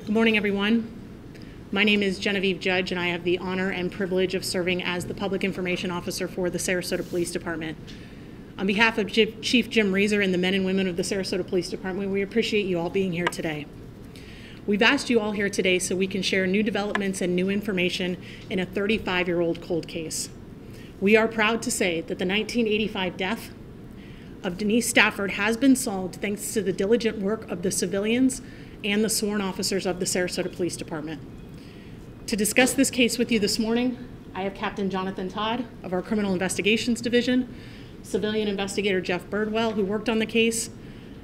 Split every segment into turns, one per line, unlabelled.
Good morning, everyone. My name is Genevieve Judge, and I have the honor and privilege of serving as the Public Information Officer for the Sarasota Police Department. On behalf of Chief Jim Reeser and the men and women of the Sarasota Police Department, we appreciate you all being here today. We've asked you all here today so we can share new developments and new information in a 35-year-old cold case. We are proud to say that the 1985 death of Denise Stafford has been solved thanks to the diligent work of the civilians and the sworn officers of the Sarasota Police Department. To discuss this case with you this morning, I have Captain Jonathan Todd of our Criminal Investigations Division, Civilian Investigator Jeff Birdwell, who worked on the case,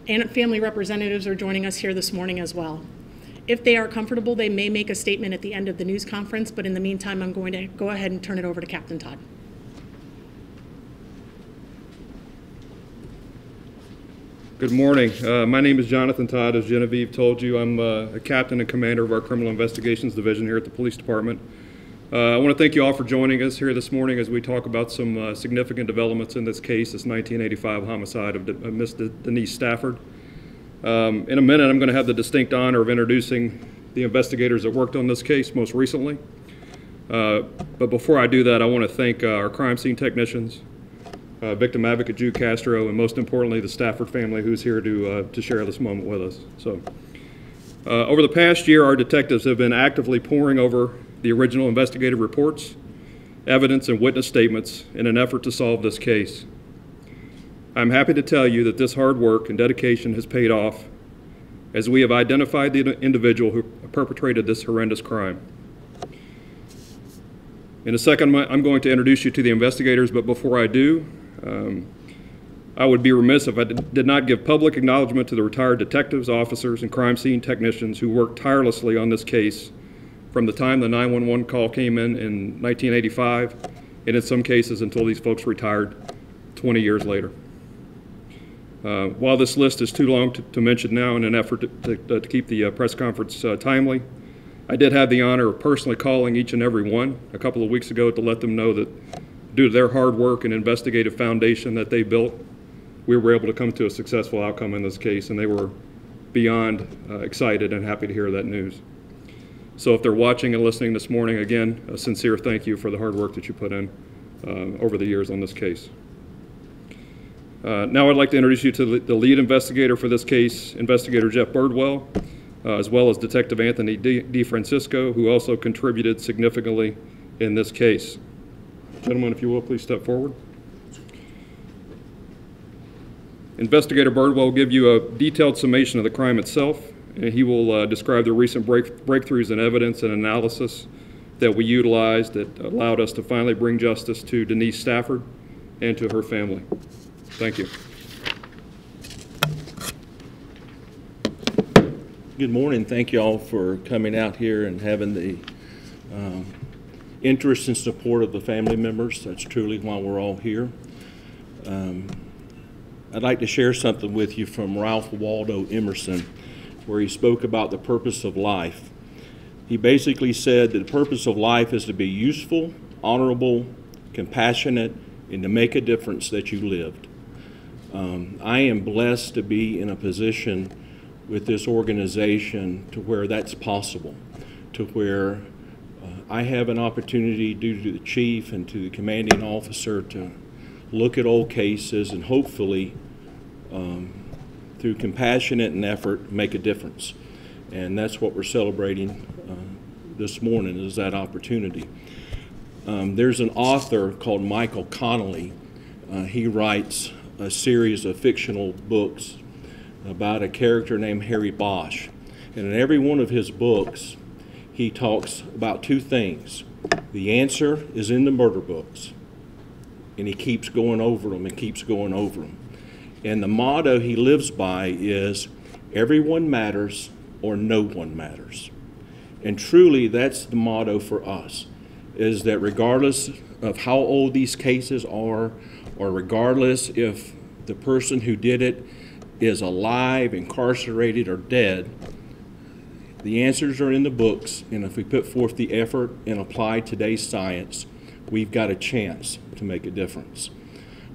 and family representatives are joining us here this morning as well. If they are comfortable, they may make a statement at the end of the news conference, but in the meantime, I'm going to go ahead and turn it over to Captain Todd.
Good morning. My name is Jonathan Todd. As Genevieve told you, I'm a captain and commander of our Criminal Investigations Division here at the Police Department. I want to thank you all for joining us here this morning as we talk about some significant developments in this case, this 1985 homicide of Miss Denise Stafford. In a minute, I'm going to have the distinct honor of introducing the investigators that worked on this case most recently. But before I do that, I want to thank our crime scene technicians, victim advocate Jude Castro, and most importantly, the Stafford family who's here to share this moment with us. So, over the past year, our detectives have been actively poring over the original investigative reports, evidence, and witness statements in an effort to solve this case. I'm happy to tell you that this hard work and dedication has paid off as we have identified the individual who perpetrated this horrendous crime. In a second, I'm going to introduce you to the investigators, but before I do, I would be remiss if I did not give public acknowledgement to the retired detectives, officers, and crime scene technicians who worked tirelessly on this case from the time the 911 call came in 1985, and in some cases until these folks retired 20 years later. While this list is too long to mention now in an effort to keep the press conference timely, I did have the honor of personally calling each and every one a couple of weeks ago to let them know that due to their hard work and investigative foundation that they built, we were able to come to a successful outcome in this case, and they were beyond excited and happy to hear that news. So if they're watching and listening this morning, again, a sincere thank you for the hard work that you put in over the years on this case. Now I'd like to introduce you to the lead investigator for this case, Investigator Jeff Birdwell, as well as Detective Anthony DeFrancisco, who also contributed significantly in this case. Gentlemen, if you will, please step forward. Investigator Birdwell will give you a detailed summation of the crime itself, and he will describe the recent breakthroughs in evidence and analysis that we utilized that allowed us to finally bring justice to Denise Stafford and to her family. Thank you.
Good morning. Thank you all for coming out here and having the interest and support of the family members. That's truly why we're all here. I'd like to share something with you from Ralph Waldo Emerson, where he spoke about the purpose of life. He basically said that the purpose of life is to be useful, honorable, compassionate, and to make a difference that you lived. I am blessed to be in a position with this organization to where that's possible, to where I have an opportunity due to the chief and to the commanding officer to look at old cases and hopefully through compassionate and effort make a difference. And that's what we're celebrating this morning, is that opportunity. There's an author called Michael Connolly. He writes a series of fictional books about a character named Harry Bosch. And in every one of his books, he talks about two things. The answer is in the murder books, and he keeps going over them and keeps going over them. And the motto he lives by is, everyone matters or no one matters. And truly, that's the motto for us, is that regardless of how old these cases are, or regardless if the person who did it is alive, incarcerated, or dead, the answers are in the books, and if we put forth the effort and apply today's science, we've got a chance to make a difference.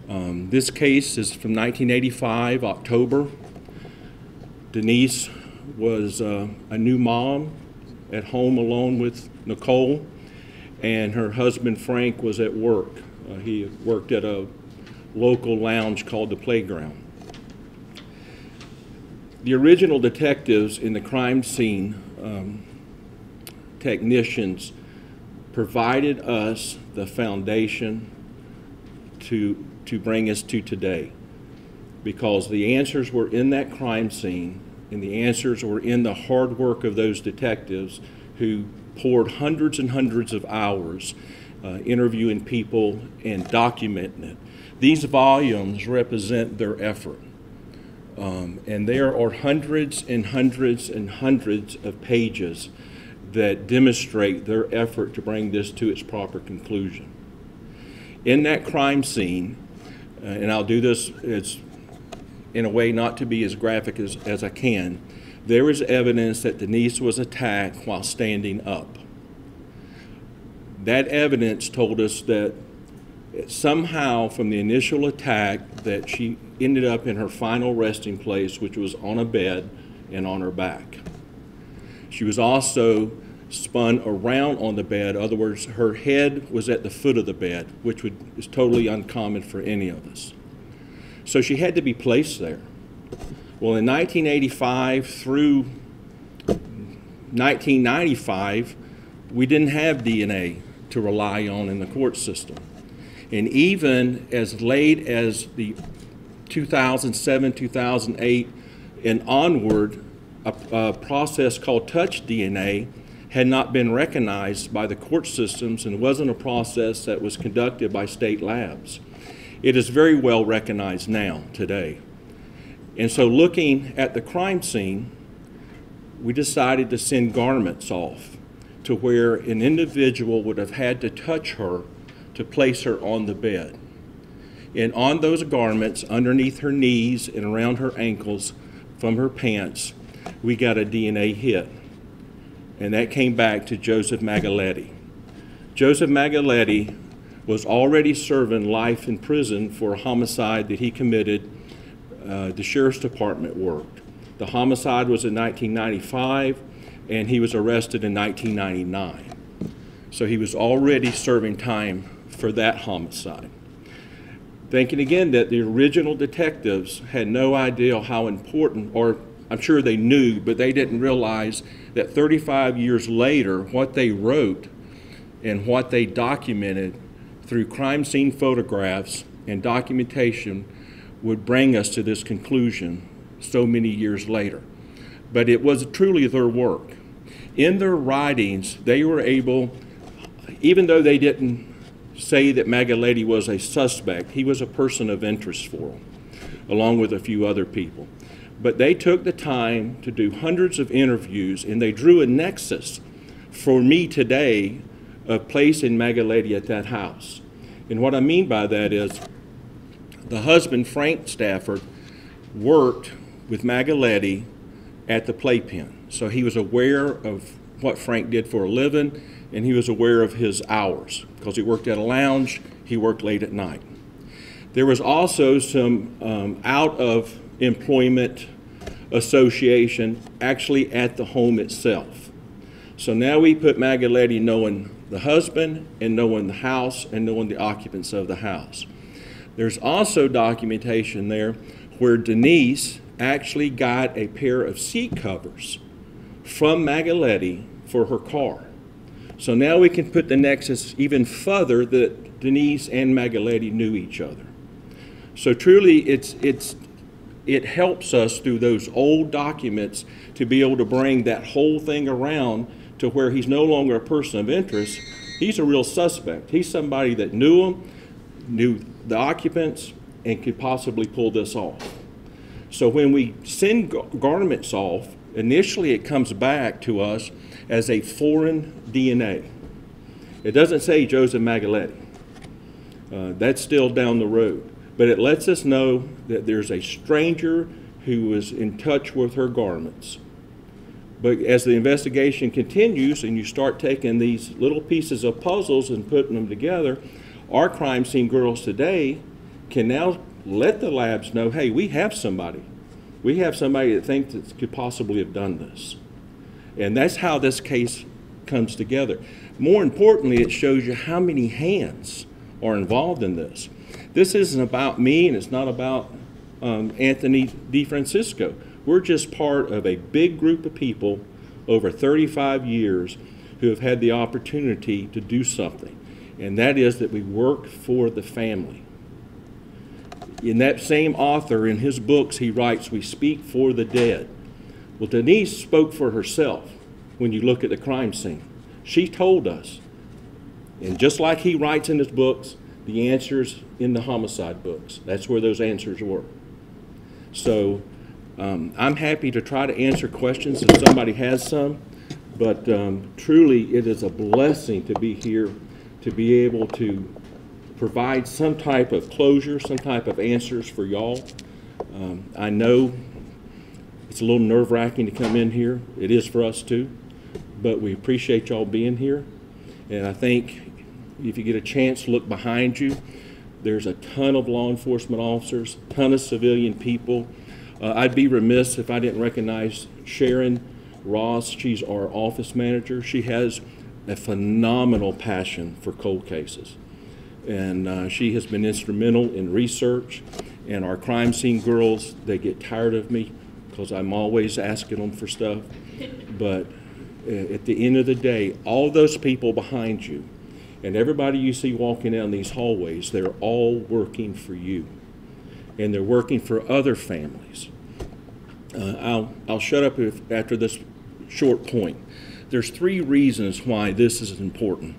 This case is from 1985, October. Denise was a new mom at home alone with Nicole, and her husband Frank was at work. He worked at a local lounge called the Playground. The original detectives in the crime scene technicians provided us the foundation to bring us to today, because the answers were in that crime scene, and the answers were in the hard work of those detectives who poured hundreds and hundreds of hours interviewing people and documenting it. These volumes represent their effort. And there are hundreds and hundreds and hundreds of pages that demonstrate their effort to bring this to its proper conclusion. In that crime scene, and I'll do this in a way not to be as graphic as I can, there is evidence that Denise was attacked while standing up. That evidence told us that somehow from the initial attack that she ended up in her final resting place, which was on a bed and on her back. She was also spun around on the bed. In other words, her head was at the foot of the bed, which is totally uncommon for any of us. So she had to be placed there. Well, in 1985 through 1995, we didn't have DNA to rely on in the court system. And even as late as the 2007, 2008, and onward, a process called touch DNA had not been recognized by the court systems and wasn't a process that was conducted by state labs. It is very well recognized now, today. And so looking at the crime scene, we decided to send garments off to where an individual would have had to touch her to place her on the bed. And on those garments, underneath her knees and around her ankles, from her pants, we got a DNA hit. And that came back to Joseph Magaletti. Joseph Magaletti was already serving life in prison for a homicide that he committed. The Sheriff's Department worked. The homicide was in 1995, and he was arrested in 1999. So he was already serving time for that homicide. Thinking again that the original detectives had no idea how important, or I'm sure they knew, but they didn't realize that 35 years later, what they wrote and what they documented through crime scene photographs and documentation would bring us to this conclusion so many years later. But it was truly their work. In their writings, they were able, even though they didn't say that Magaletti was a suspect, he was a person of interest for them, along with a few other people. But they took the time to do hundreds of interviews, and they drew a nexus for me today of placing Magaletti at that house. And what I mean by that is the husband, Frank Stafford, worked with Magaletti at the playpen. So he was aware of what Frank did for a living, and he was aware of his hours. Because he worked at a lounge, he worked late at night. There was also some out of employment association actually at the home itself. So now we put Magaletti knowing the husband and knowing the house and knowing the occupants of the house. There's also documentation there where Denise actually got a pair of seat covers from Magaletti for her car. So now we can put the nexus even further that Denise and Magaletti knew each other. So truly it helps us through those old documents to be able to bring that whole thing around to where he's no longer a person of interest. He's a real suspect. He's somebody that knew him, knew the occupants, and could possibly pull this off. So when we send garments off, initially it comes back to us as a foreign DNA. It doesn't say Joseph Magaletti. That's still down the road. But it lets us know that there's a stranger who was in touch with her garments. But as the investigation continues and you start taking these little pieces of puzzles and putting them together, our crime scene girls today can now let the labs know, hey, we have somebody. We have somebody that thinks that could possibly have done this. And that's how this case comes together. More importantly, it shows you how many hands are involved in this. This isn't about me, and it's not about Anthony DeFrancisco. We're just part of a big group of people over 35 years who have had the opportunity to do something, and that is that we work for the family. In that same author, in his books, he writes, we speak for the dead. Well, Denise spoke for herself when you look at the crime scene. She told us, and just like he writes in his books, the answers in the homicide books. That's where those answers were. So I'm happy to try to answer questions if somebody has some, but truly it is a blessing to be here, to be able to provide some type of closure, some type of answers for y'all. I know it's a little nerve-wracking to come in here. It is for us too, but we appreciate y'all being here. And I think if you get a chance to look behind you, there's a ton of law enforcement officers, a ton of civilian people. I'd be remiss if I didn't recognize Sharon Ross. She's our office manager. She has a phenomenal passion for cold cases. And she has been instrumental in research. And our crime scene girls, they get tired of me because I'm always asking them for stuff. But at the end of the day, all those people behind you and everybody you see walking down these hallways, they're all working for you. And they're working for other families. I'll shut up after this short point. There's 3 reasons why this is important.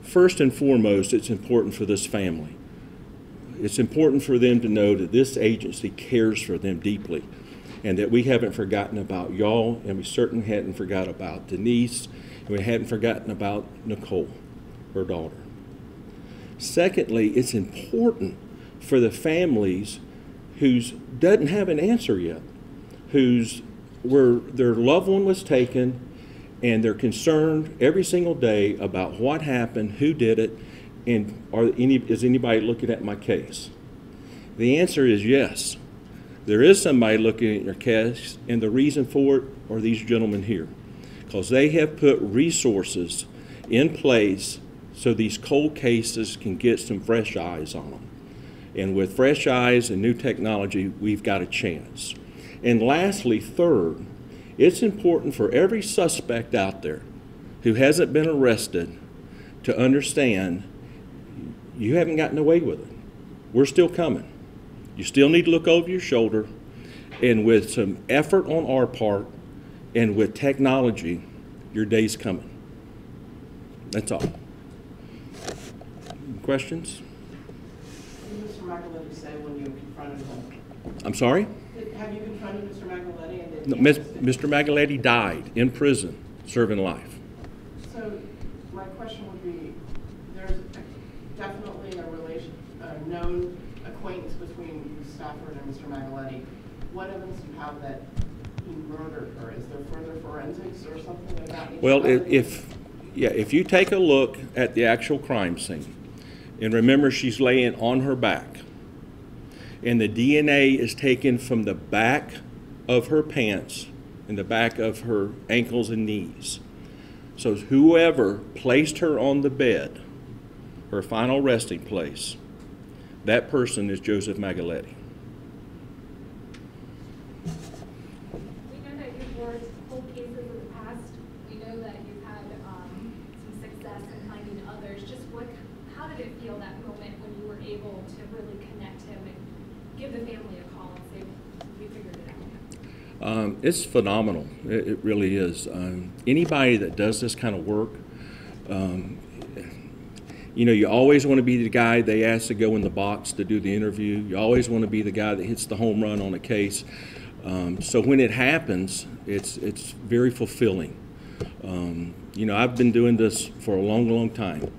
First and foremost, it's important for this family. It's important for them to know that this agency cares for them deeply and that we haven't forgotten about y'all, and we certainly hadn't forgotten about Denise, and we hadn't forgotten about Nicole, her daughter. Secondly, it's important for the families whose doesn't have an answer yet, where their loved one was taken, and they're concerned every single day about what happened, who did it, and is anybody looking at my case? The answer is yes. There is somebody looking at your case, and the reason for it are these gentlemen here, because they have put resources in place so these cold cases can get some fresh eyes on them. And with fresh eyes and new technology, we've got a chance. And lastly, third, it's important for every suspect out there who hasn't been arrested to understand you haven't gotten away with it. We're still coming. You still need to look over your shoulder, and with some effort on our part and with technology, your day's coming. That's all. Questions?
What did Mr. Micheletti say when you confronted him?
I'm sorry?
Have you confronted Mr. Micheletti? And
No, Mr. Micheletti died in prison, serving life.
So my question would be, there's definitely a known acquaintance between Ms. Stafford and Mr. Micheletti. What evidence do you have that he murdered her? Is there further forensics or something like that?
Well, if you take a look at the actual crime scene, and remember she's laying on her back, and the DNA is taken from the back of her pants and the back of her ankles and knees. So whoever placed her on the bed, her final resting place, that person is Joseph Micheletti.
We know that you've worked cold cases in the past. We know that you've had some success in finding others. Just how did it feel that moment when you were able to really connect him and give the family a call and say, we figured it out?
It's phenomenal. It really is. Anybody that does this kind of work, you always want to be the guy they ask to go in the box to do the interview. You always want to be the guy that hits the home run on a case. So when it happens, it's very fulfilling. I've been doing this for a long, long time.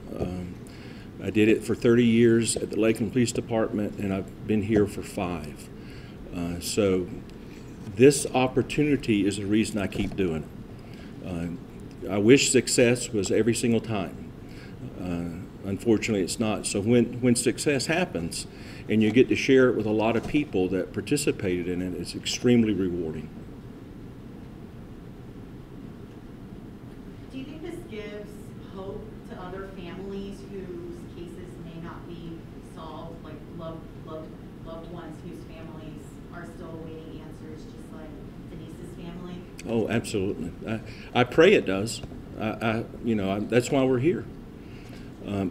I did it for 30 years at the Lakeland Police Department, and I've been here for 5. So this opportunity is the reason I keep doing it. I wish success was every single time. Unfortunately, it's not. So when success happens and you get to share it with a lot of people that participated in it. It's extremely rewarding.
Do you think this gives hope to other families whose cases may not be solved, like loved ones whose families are still awaiting answers, just like Denise's family?
Oh, absolutely. I pray it does. That's why we're here.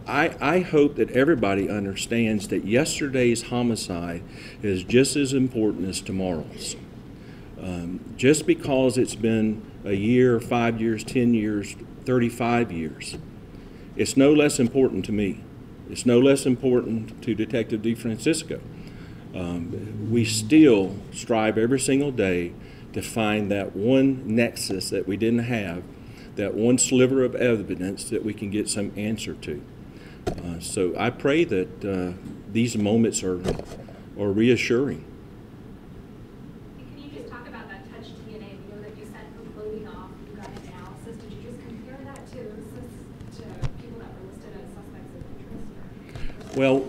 I hope that everybody understands that yesterday's homicide is just as important as tomorrow's. Just because it's been a year, 5 years, 10 years, 35 years, it's no less important to me. It's no less important to Detective DeFrancisco. We still strive every single day to find that one nexus that we didn't have, that one sliver of evidence that we can get some answer to. So I pray that these moments are reassuring.
Can you just talk about that touch DNA? You know that you sent the clothing off, you got an analysis. Did you just compare that to people that were listed as suspects of interest?
Well,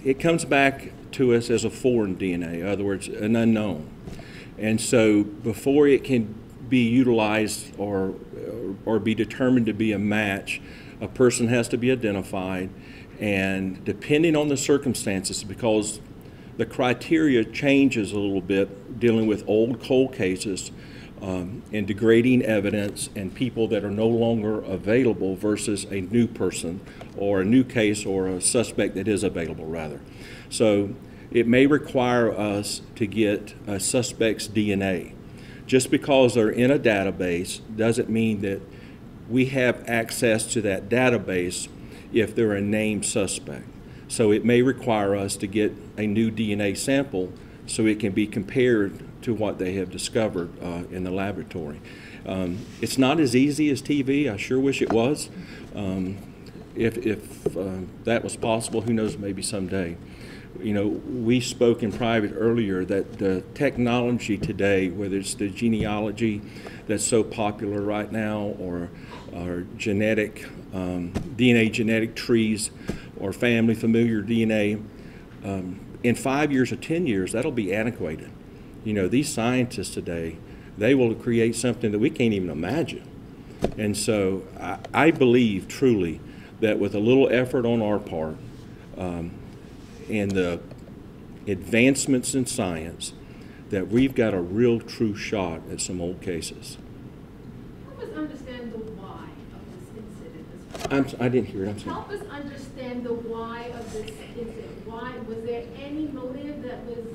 it comes back to us as a foreign DNA, in other words, an unknown. And so before it can be utilized or be determined to be a match, a person has to be identified, and depending on the circumstances, because the criteria changes a little bit dealing with old cold cases and degrading evidence and people that are no longer available versus a new person or a new case or a suspect that is available, rather. So it may require us to get a suspect's DNA. Just because they're in a database doesn't mean that we have access to that database if they're a named suspect. So it may require us to get a new DNA sample so it can be compared to what they have discovered in the laboratory. It's not as easy as TV. I sure wish it was. If that was possible, who knows, maybe someday. You know, we spoke in private earlier that the technology today, whether it's the genealogy that's so popular right now, or genetic, DNA genetic trees, or family familiar DNA, in 5 years or 10 years, that'll be antiquated. You know, these scientists today, they will create something that we can't even imagine. And so I believe truly that with a little effort on our part, and the advancements in science, that we've got a real true shot at some old cases.
Help us understand the why of this incident.
I didn't hear it. I'm sorry.
Help us understand the why of this incident. Why was there any motive that was,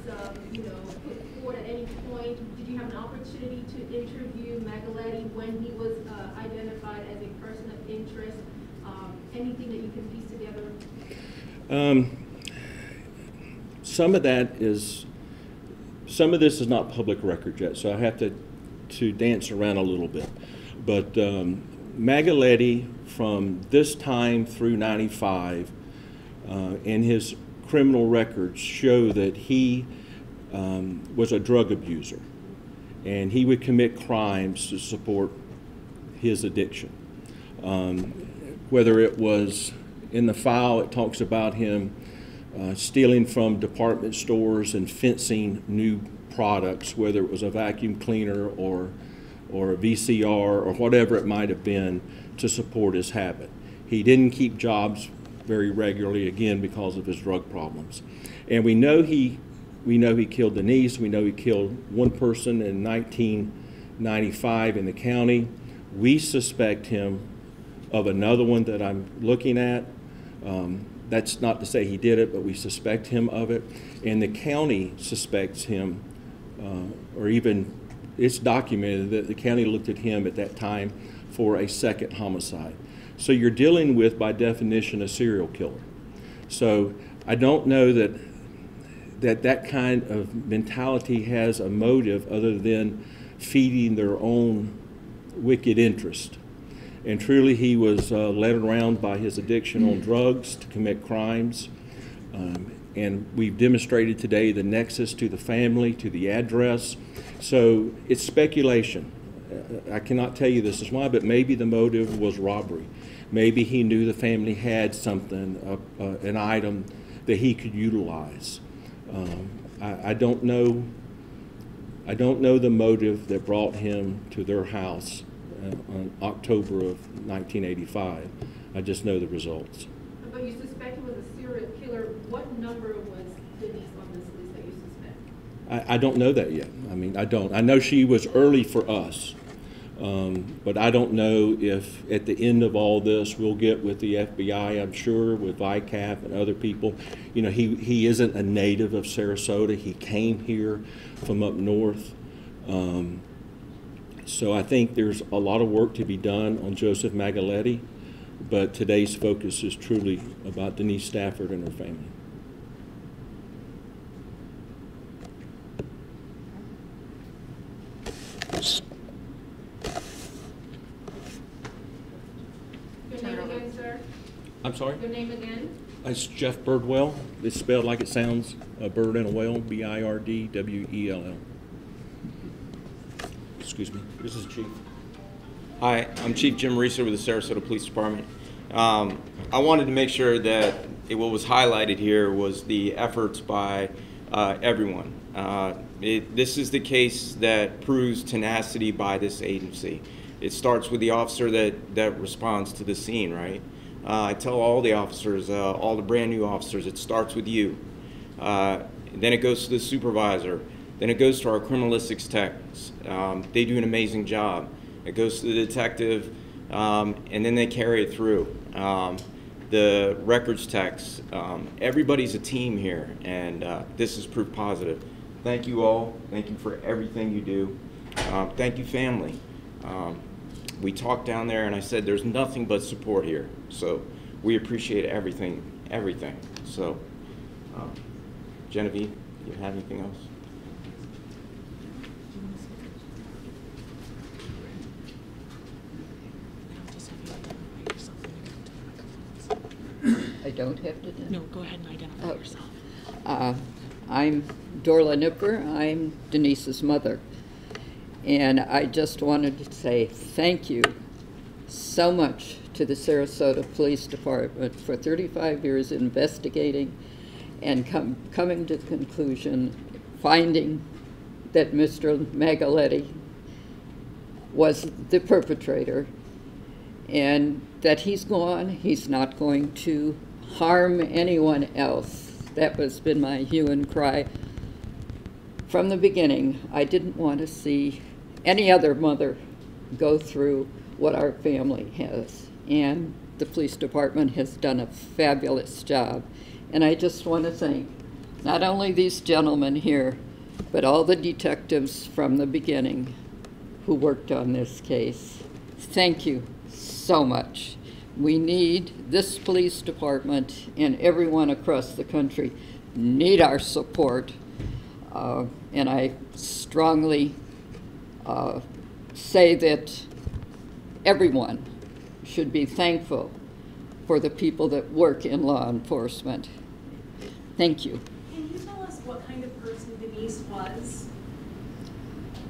put forward at any point? Did you have an opportunity to interview Magaletti when he was identified as a person of interest? Anything that you can piece together? Some of
this is not public record yet, so I have to dance around a little bit. But Magaletti, from this time through 95, and his criminal records show that he was a drug abuser, and he would commit crimes to support his addiction. Whether it was in the file, it talks about him stealing from department stores and fencing new products, whether it was a vacuum cleaner or a VCR or whatever it might have been, to support his habit. He didn't keep jobs very regularly, again, because of his drug problems. And we know he killed Denise. We know he killed one person in 1995 in the county. We suspect him of another one that I'm looking at. That's not to say he did it, but we suspect him of it. And the county suspects him, or even it's documented that the county looked at him at that time for a second homicide. So you're dealing with, by definition, a serial killer. So I don't know that kind of mentality has a motive other than feeding their own wicked interest. And truly, he was led around by his addiction on drugs to commit crimes. And we've demonstrated today the nexus to the family, to the address. So it's speculation. I cannot tell you this is why, but maybe the motive was robbery. Maybe he knew the family had something, an item that he could utilize. I don't know. I don't know the motive that brought him to their house on October of 1985. I just know the results.
But you suspect he was a serial killer. What number was Denise on this list that you suspect?
I don't know that yet. I mean, I don't. I know she was early for us, but I don't know if at the end of all this we'll get with the FBI, I'm sure, with VICAP and other people. You know, he isn't a native of Sarasota. He came here from up north. So I think there's a lot of work to be done on Joseph Magaletti, but today's focus is truly about Denise Stafford and her family.
Your name again, sir?
I'm sorry?
Your name again?
It's Jeff Birdwell. It's spelled like it sounds, a bird and a whale, B-I-R-D-W-E-L-L. Excuse me. This is Chief.
Hi, I'm Chief Jim Marie Stafford with the Sarasota Police Department. I wanted to make sure that what was highlighted here was the efforts by everyone. This is the case that proves tenacity by this agency. It starts with the officer that responds to the scene, right? I tell all the officers, all the brand new officers, it starts with you. Then it goes to the supervisor. Then it goes to our criminalistics techs. They do an amazing job. It goes to the detective, and then they carry it through. The records techs, everybody's a team here, and this is proof positive. Thank you all. Thank you for everything you do. Thank you, family. We talked down there, and I said there's nothing but support here. So we appreciate everything. So, Genevieve, do you have anything else?
I don't have to do that?
No, go ahead and identify yourself.
I'm Dorla Nipper. I'm Denise's mother. And I just wanted to say thank you so much to the Sarasota Police Department for 35 years investigating and coming to the conclusion, finding that Mr. Magaletti was the perpetrator and that he's gone. He's not going to harm anyone else. That has been my hue and cry from the beginning. I didn't want to see any other mother go through what our family has. And the police department has done a fabulous job. And I just want to thank not only these gentlemen here, but all the detectives from the beginning who worked on this case. Thank you so much. We need this police department, and everyone across the country need our support. And I strongly say that everyone should be thankful for the people that work in law enforcement. Thank you.
Can you tell us what kind of person Denise was?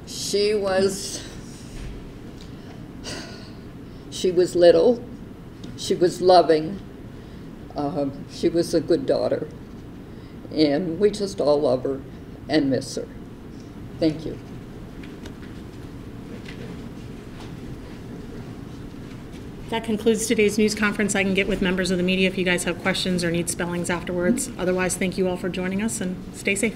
She was little. She was loving. She was a good daughter. And we just all love her and miss her. Thank you.
That concludes today's news conference. I can get with members of the media if you guys have questions or need spellings afterwards. Otherwise, thank you all for joining us, and stay safe.